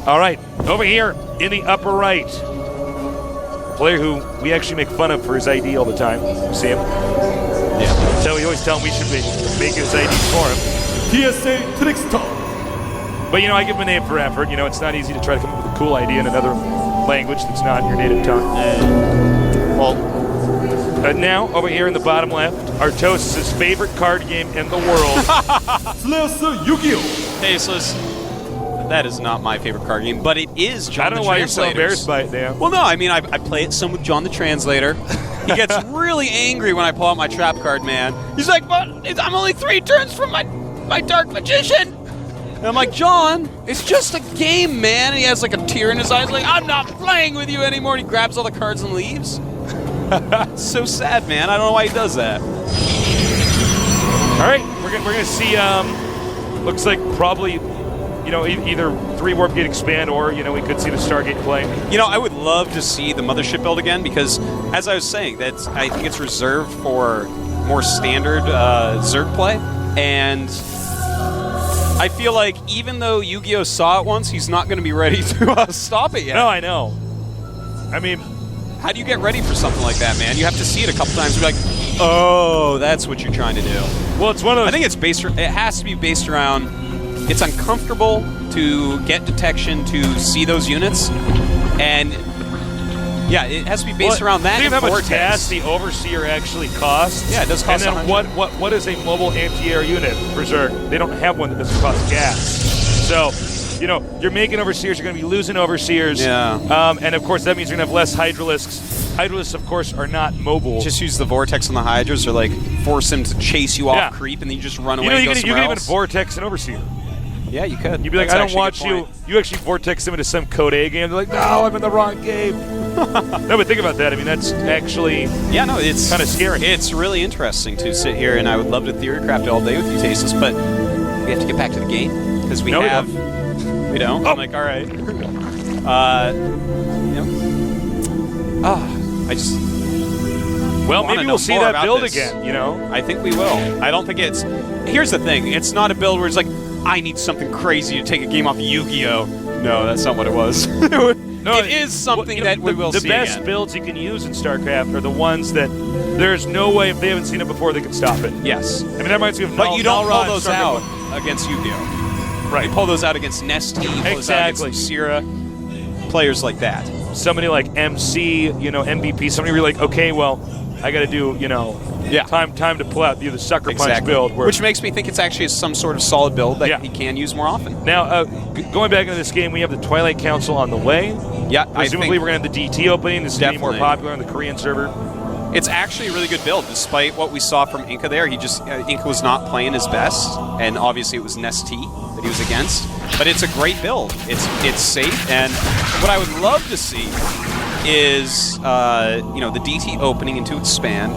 All right, over here in the upper right, player who we actually make fun of for his ID all the time. See him? Yeah. So we always tell him we should make his ID for him. TricKsteR. But, you know, I give him a name for effort. You know, it's not easy to try to come up with a cool idea in another language that's not your native tongue. Now, over here in the bottom left, Artos' favorite card game in the world. YugiOh. Tasteless. That is not my favorite card game, but it is John the I don't know why you're so Translator's. embarrassed by it, Dan. Well, no, I mean, I play it some with John the Translator. He gets really angry when I pull out my trap card, man. He's like, but I'm only 3 turns from my Dark Magician. And I'm like, John, it's just a game, man. And he has like a tear in his eyes, like, I'm not playing with you anymore. And he grabs all the cards and leaves. It's so sad, man. I don't know why he does that. All right, we're gonna see. Looks like probably, you know, either 3 Warp Gate expand or, you know, we could see the Stargate play. You know, I would love to see the Mothership build again because, as I was saying, I think it's reserved for more standard Zerg play, and I feel like even though Yu-Gi-Oh saw it once, he's not going to be ready to stop it yet. No, I know. I mean, how do you get ready for something like that, man? You have to see it a couple times and be like, oh, that's what you're trying to do. Well, it's one of those. I think it's based. It has to be based around. It's uncomfortable to get detection to see those units, and yeah, it has to be based around that. Think and of how much Vortex. gas the Overseer actually costs. Yeah, it does cost. And then what is a mobile anti-air unit for Zerg? They don't have one that doesn't cost gas. So, you know, you're making Overseers, you're going to be losing Overseers. Yeah. And of course, that means you're going to have less Hydralisks. Hydralisks, of course, are not mobile. Just use the Vortex on the Hydras, or like force him to chase you off creep, and then you just run away. You know, and go you somewhere can even else. Vortex an Overseer. Yeah, you could. You'd be like, That's I don't actually a watch good you. point. You actually Vortex them into some Code A game. They're like, no, I'm in the wrong game. No, but think about that. I mean, that's actually it's kind of scary. It's really interesting to sit here, and I would love to theorycraft it all day with you, Tasteless, but we have to get back to the game because we don't. Oh. I'm like, all right. I just. Well, maybe we'll see that build again, you know? I think we will. I don't think it's... Here's the thing. It's not a build where it's like, I need something crazy to take a game off of Yu-Gi-Oh! No, that's not what it was. No, it is something that we will see The best again. builds you can use in StarCraft are the ones that there's no way, if they haven't seen it before, they can stop it. Yes. I mean, that reminds me of But you don't pull those StarCraft out against Yu-Gi-Oh! Right. You pull those out against Nesty, you pull those out against Sierra, players like that. Somebody like MC, you know, MVP, somebody where you're like, okay, well, I got to do, you know, time to pull out the Sucker Punch build. Which makes me think it's actually some sort of solid build that he can use more often. Now, going back into this game, we have the Twilight Council on the way. Yeah, presumably we're going to have the DT opening. This is going to be more popular on the Korean server. It's actually a really good build, despite what we saw from Inca there. He just Inca was not playing his best, and obviously it was Nesty that he was against. But it's a great build. It's safe, and what I would love to see is the DT opening into expand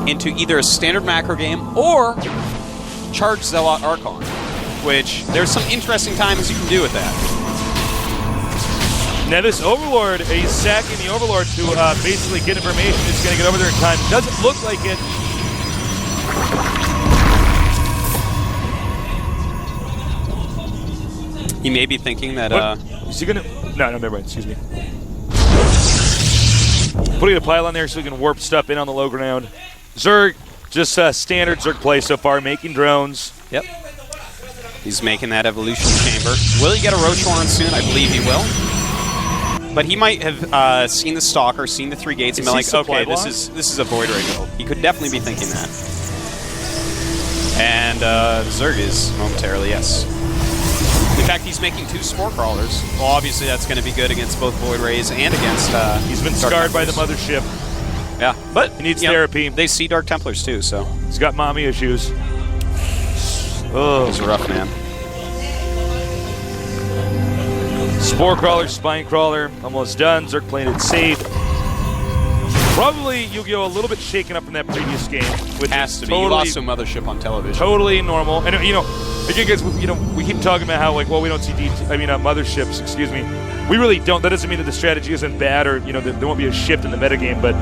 into either a standard macro game or Charge Zealot Archon, which there's some interesting times you can do with that. Now this Overlord, he's sacking the Overlord to basically get information. He's going to get over there in time. Doesn't look like it. He may be thinking that... Is he going to... No, never mind. Excuse me. Putting a pile on there so we can warp stuff in on the low ground. Zerg, just standard Zerg play so far, making drones. Yep. He's making that evolution chamber. Will he get a Rochoran soon? I believe he will. But he might have seen the Stalker, seen the 3 gates, and been like, okay, this is a Void Ray build. He could definitely be thinking that. And Zerg is momentarily, yes. In fact, he's making 2 Spore Crawlers. Well, obviously that's going to be good against both Void Rays and against he's been scarred by the Mothership. Yeah, but he needs therapy. They see Dark Templars too, so. He's got mommy issues. Oh, it's rough, man. Spore Crawler, Spine Crawler, almost done. Zerg playing it safe. Probably Yu-Gi-Oh! A little bit shaken up in that previous game. Which has to be. Totally, you lost to Mothership on television. Totally normal. And, you know, again, guys, you know, we keep talking about how, like, well, we don't see Motherships, excuse me. We really don't. That doesn't mean that the strategy isn't bad or, you know, there won't be a shift in the metagame, but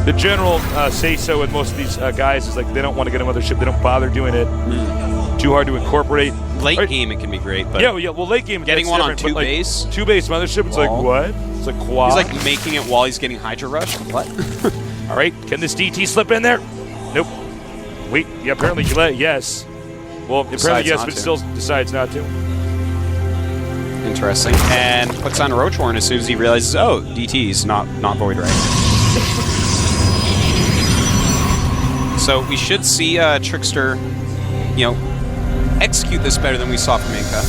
the general say-so with most of these guys is, like, they don't want to get a Mothership. They don't bother doing it. too hard to incorporate. Late game, it can be great, but yeah, well, late game, getting that's one on different, but, two-base? Like, two-base Mothership, it's like, what? It's like quad. He's like making it while he's getting Hydra Rush. What? All right, can this DT slip in there? Nope. Wait, yeah, apparently you let, yes. Well, apparently yes, but still decides not to. Interesting. And puts on Roach Horn as soon as he realizes, oh, DT's not Void Ray. So we should see TricKsteR, you know, execute this better than we saw from Inca.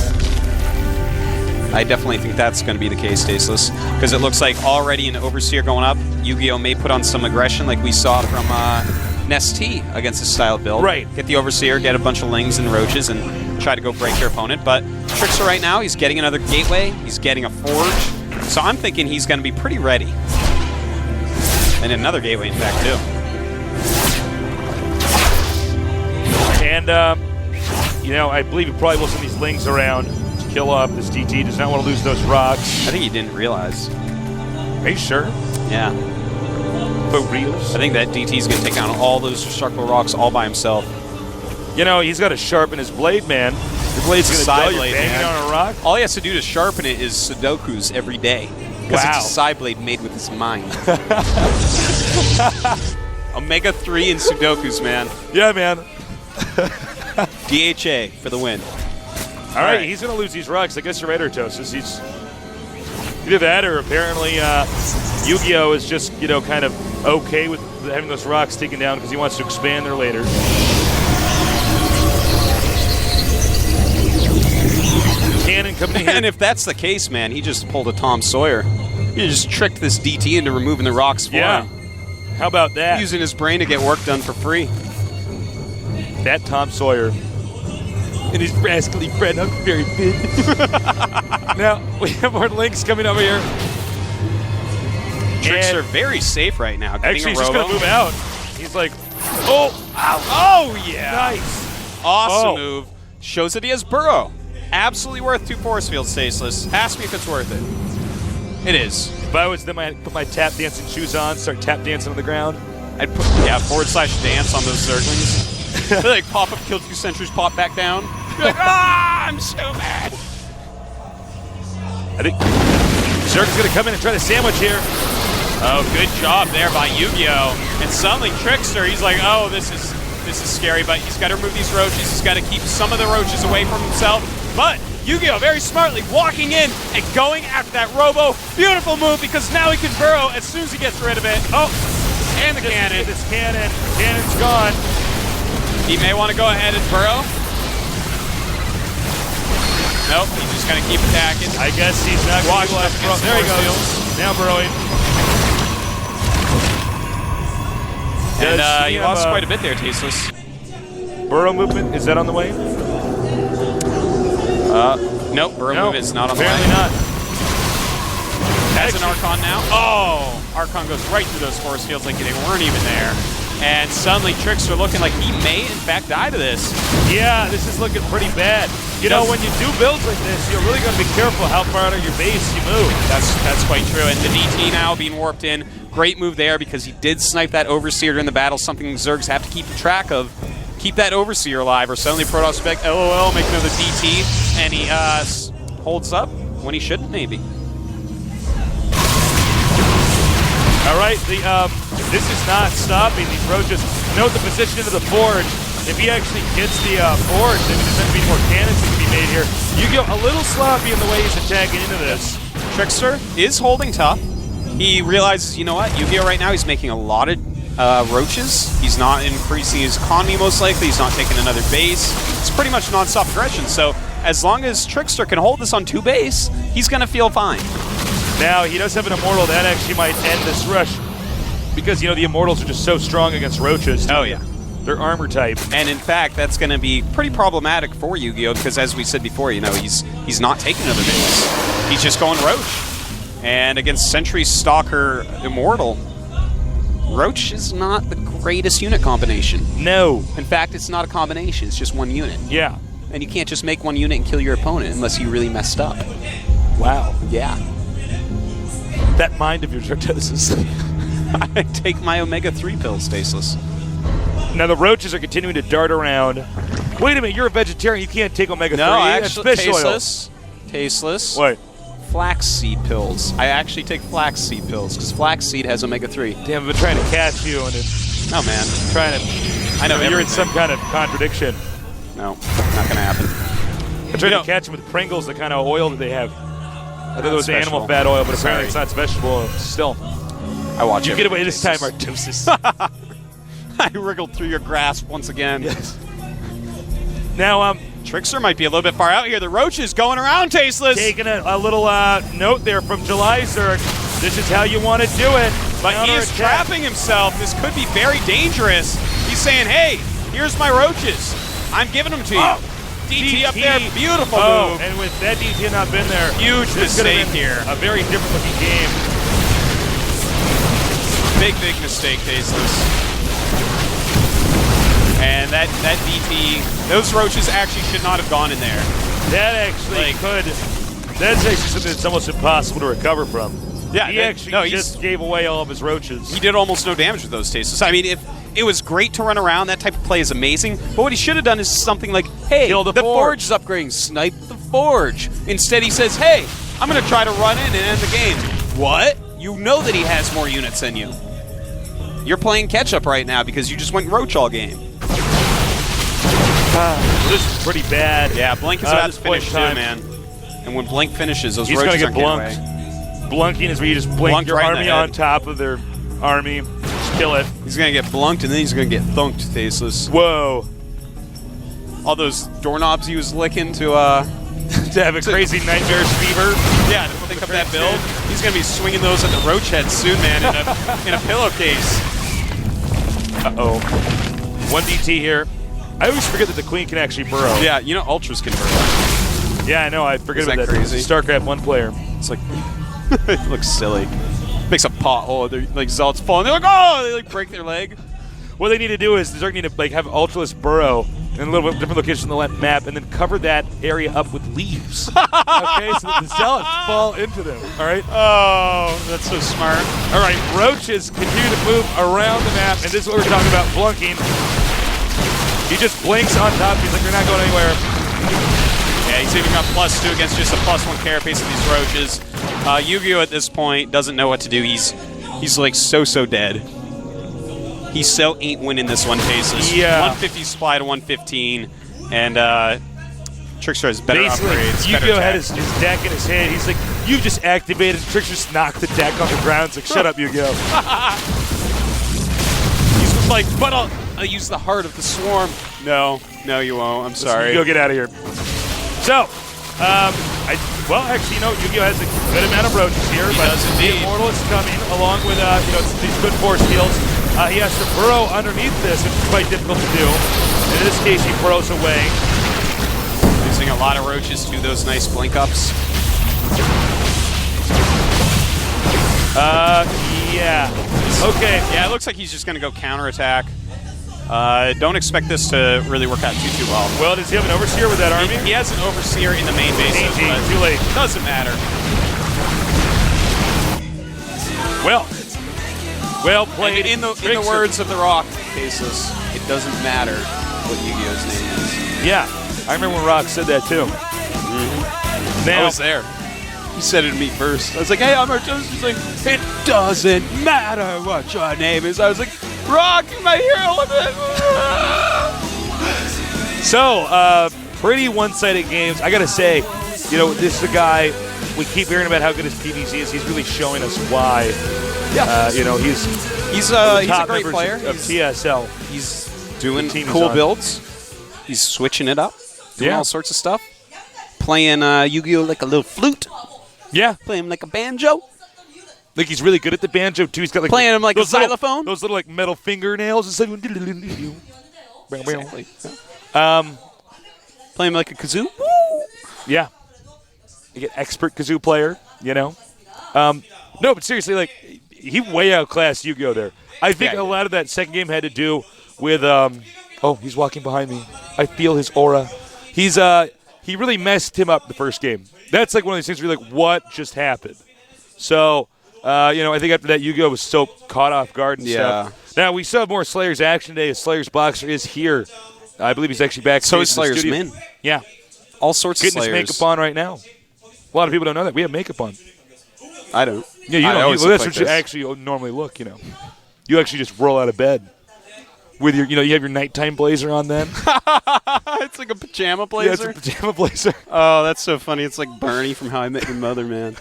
I definitely think that's going to be the case, Tasteless, because it looks like already an Overseer going up. YugiOh may put on some aggression like we saw from NestT against this style build. Right. Get the Overseer, get a bunch of Lings and Roaches, and try to go break their opponent. But TricKsteR right now, he's getting another Gateway, he's getting a Forge, so I'm thinking he's going to be pretty ready. And another Gateway, in fact, too. And, you know, I believe he probably will send these Lings around to kill up. This DT does not want to lose those rocks. I think he didn't realize. Are you sure? Yeah. For reals? I think that DT's going to take down all those destructible rocks all by himself. You know, he's got to sharpen his blade, man. Your blade's going to die, you're banging on a rock. All he has to do to sharpen it is Sudokus every day. Because it's a side blade made with his mind. Omega 3 and Sudokus, man. Yeah, man. DHA for the win. All right, he's going to lose these rocks. I guess you're right, Artosis. He's either that or apparently YugiOh is just, you know, kind of okay with having those rocks taken down because he wants to expand there later. Cannon coming in here. And if that's the case, man, he just pulled a Tom Sawyer. He just tricked this DT into removing the rocks for him. How about that? Using his brain to get work done for free. That Tom Sawyer. And his rascally friend, Huckleberry Finn. Now, we have more Links coming over here. TricKsteR very safe right now. Actually, he's just going to move out. He's like, oh, ow. Oh, yeah. Nice. Awesome move. Shows that he has Burrow. Absolutely worth 2 force fields, Tasteless. Ask me if it's worth it. It is. If I was them, I'd put my tap dancing shoes on, start tap dancing on the ground. I'd put, /dance on those Zerglings. They like pop up, kill 2 sentries, pop back down. You're like, I'm stupid. I think Zerg is going to come in and try to sandwich here. Oh, good job there by YugiOh. And suddenly TricKsteR, he's like, oh, this is scary, but he's got to remove these roaches. He's got to keep some of the roaches away from himself. But YugiOh very smartly walking in and going after that Robo. Beautiful move because now he can burrow as soon as he gets rid of it. Oh, and the cannon. This cannon. Cannon's gone. He may want to go ahead and burrow. Nope, he's just going to keep attacking. I guess he's not going to burrow. There he goes. Now burrowing. And he lost quite a bit there, Tasteless. Burrow movement, is that on the way? Nope, burrow movement is not on the way. Apparently not. Has an Archon now. Oh, Archon goes right through those force fields like they weren't even there. And suddenly TricKsteR looking like he may, in fact, die to this. Yeah, this is looking pretty bad. You know, when you do builds like this, you're really going to be careful how far out of your base you move. That's quite true. And the DT now being warped in. Great move there because he did snipe that Overseer in the battle, something Zergs have to keep track of. Keep that Overseer alive, or suddenly Protoss Spec, LOL, make another DT, and he holds up when he shouldn't, maybe. All right, this is not stopping these roaches. Note the position into the Forge. If he actually gets the Forge, then there's going to be more cannons that can be made here. YugiOh a little sloppy in the way he's attacking into this. TricKsteR is holding tough. He realizes, you know what, YugiOh right now, he's making a lot of roaches. He's not increasing his economy, most likely. He's not taking another base. It's pretty much non-stop aggression. So as long as TricKsteR can hold this on 2 base, he's going to feel fine. Now, he does have an Immortal. That actually might end this rush. Because, you know, the Immortals are just so strong against roaches. Oh, yeah. They're armor type. And in fact, that's going to be pretty problematic for YugiOh because, as we said before, you know, he's not taking another base. He's just going Roach. And against Sentry, Stalker, Immortal, Roach is not the greatest unit combination. No. In fact, it's not a combination. It's just 1 unit. Yeah. And you can't just make 1 unit and kill your opponent unless you really messed up. Wow. Yeah. That mind of yours, Artosis. I take my Omega 3 pills, Tasteless. Now the roaches are continuing to dart around. Wait a minute, you're a vegetarian. You can't take omega-3. No, That's actually, fish oil. tasteless. Tasteless. What? Flaxseed pills. I actually take flaxseed pills because flaxseed has omega-3. Damn, I've been trying to catch you and No, man. trying to. I know You're in everything. some kind of contradiction. No, not going to happen. I'm trying to catch them with Pringles, the kind of oil that they have. I thought it was That's animal vegetable. fat oil, but apparently Sorry. it's not vegetable oil. Still. I watch You it. get away this time, Artosis. I wriggled through your grasp once again. Yes. Now, TricKsteR might be a little bit far out here. The roach is going around, Tasteless. taking a little note there from July Zerk. This is how you want to do it. But he is Counterattack. trapping himself. This could be very dangerous. He's saying, hey, here's my roaches. I'm giving them to you. Oh, DT up DT. there. Beautiful Oh, move. and with that DT not been there, Huge this could have mistake been here. A very different looking game. Big mistake, Tasteless. And that DT, those roaches actually should not have gone in there. That actually that's actually something that's almost impossible to recover from. Yeah, he actually just gave away all of his roaches. He did almost no damage with those Tasteless. I mean, if it was great to run around, that type of play is amazing. But what he should have done is something like, hey, Kill the forge is upgrading, snipe the forge. Instead, he says, hey, I'm going to try to run in and end the game. What? You know that he has more units than you. You're playing catch-up right now because you just went roach all game. This is pretty bad. Yeah, Blink is about this to point finish in too, time. man. And when Blink finishes, those He's roaches going to get aren't getting blunked. away. Blunking is where you just blink Blunked your right in the army head. on top of their army. Just kill it. He's going to get blunked, and then he's going to get thunked, Tasteless. Whoa. All those doorknobs he was licking to To have a crazy nightmare's fever. yeah, to think up that build. He's going to be swinging those at the roach head soon, man, in a pillowcase. Uh-oh. 1 DT here. I always forget that the queen can actually burrow. Yeah, you know Ultras can burrow. Yeah, I know. I forget Isn't about that that. crazy? Starcraft 1 player. It's like, it looks silly. Makes a pothole. They're like Zalt's falling. They're like, oh, they like break their leg. What they need to do is they need to like have Ultraless burrow in a little bit different location on the map and then cover that area up with leaves. Okay, so that the zealots fall into them. All right. Oh, that's so smart. All right. Roaches continue to move around the map, and this is what we're talking about: blunking. He just blinks on top. He's like, "You're not going anywhere." Yeah, he's even got +2 against just a +1 carapace of these roaches. YugiOh at this point doesn't know what to do. He's like so dead. He so ain't winning this one, Tasteless. Yeah. 150 supply to 115, and TricKsteR has better Basically, upgrades. better YugiOh had tech. his deck in his hand. He's like, "You've just activated." TricKsteR just knocked the deck on the ground. It's like, "Shut up, YugiOh." He's like, but I'll use the heart of the swarm. No, you won't. I'm sorry. YugiOh, get out of here. So, actually, YugiOh has a good amount of roaches here, He but does the indeed. Immortal is coming along with these good force heals. He has to burrow underneath this, which is quite difficult to do. In this case, he burrows away. Using a lot of roaches to those nice blink ups. Yeah. Okay. Yeah, it looks like he's just going to go counterattack. Don't expect this to really work out too well. Well, does he have an overseer with that army? He has an overseer in the main base. DT, too late. Doesn't matter. Well played. In the words of the Rock, Tasteless, it doesn't matter what Yu-Gi-Oh's name is. Yeah, I remember when Rock said that too. I was there. He said it to me first. I was like, hey, I'm Artosis. He's like, it doesn't matter what your name is. I was like, Rock, you're my hero. So, pretty one-sided games. I gotta say, this is a guy, we keep hearing about how good his PvZ is. He's really showing us why. Yeah. He's a top great members player. of TSL. He's doing team he's cool on. builds. He's switching it up, doing Yeah. all sorts of stuff. Playing Yu-Gi-Oh like a little flute. Yeah. Playing him like a banjo. Like he's really good at the banjo too. He's got like Playing him like a those little- xylophone? Those little like metal fingernails. It's like Exactly. Playing him like a kazoo. yeah. You get expert kazoo player. No, but seriously, like he way outclassed YugiOh there. I think Yeah, a lot of that second game had to do with oh, he's walking behind me. I feel his aura. He really messed him up the first game. That's like one of these things where you're like, what just happened? So, I think after that, YugiOh was so caught off guard and stuff. Now, we still have more Slayer's action today. Slayer's Boxer is here I believe he's actually back. So is in the Slayer's studio. Min. Yeah. All sorts Getting of his Slayers. makeup on right now. A lot of people don't know that. We have makeup on. I don't. Yeah, you I don't. always Well, look that's like what you this. actually normally look, you know. You actually just roll out of bed with your, you have your nighttime blazer on then. It's like a pajama Yeah, blazer. it's a pajama blazer. Oh, that's so funny. It's like Bernie from How I Met Your Mother, man.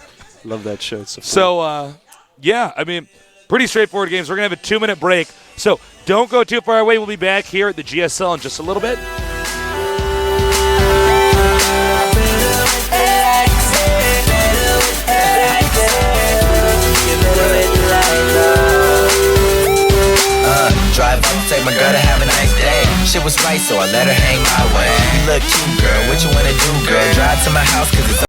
Love that show. It's so funny. So, yeah, I mean, pretty straightforward games. We're going to have a 2-minute break. So don't go too far away. We'll be back here at the GSL in just a little bit. Drive up, take my girl to have a nice day. Shit was right, so I let her hang my way. You look cute, girl. What you wanna do, girl? Drive to my house, cause it's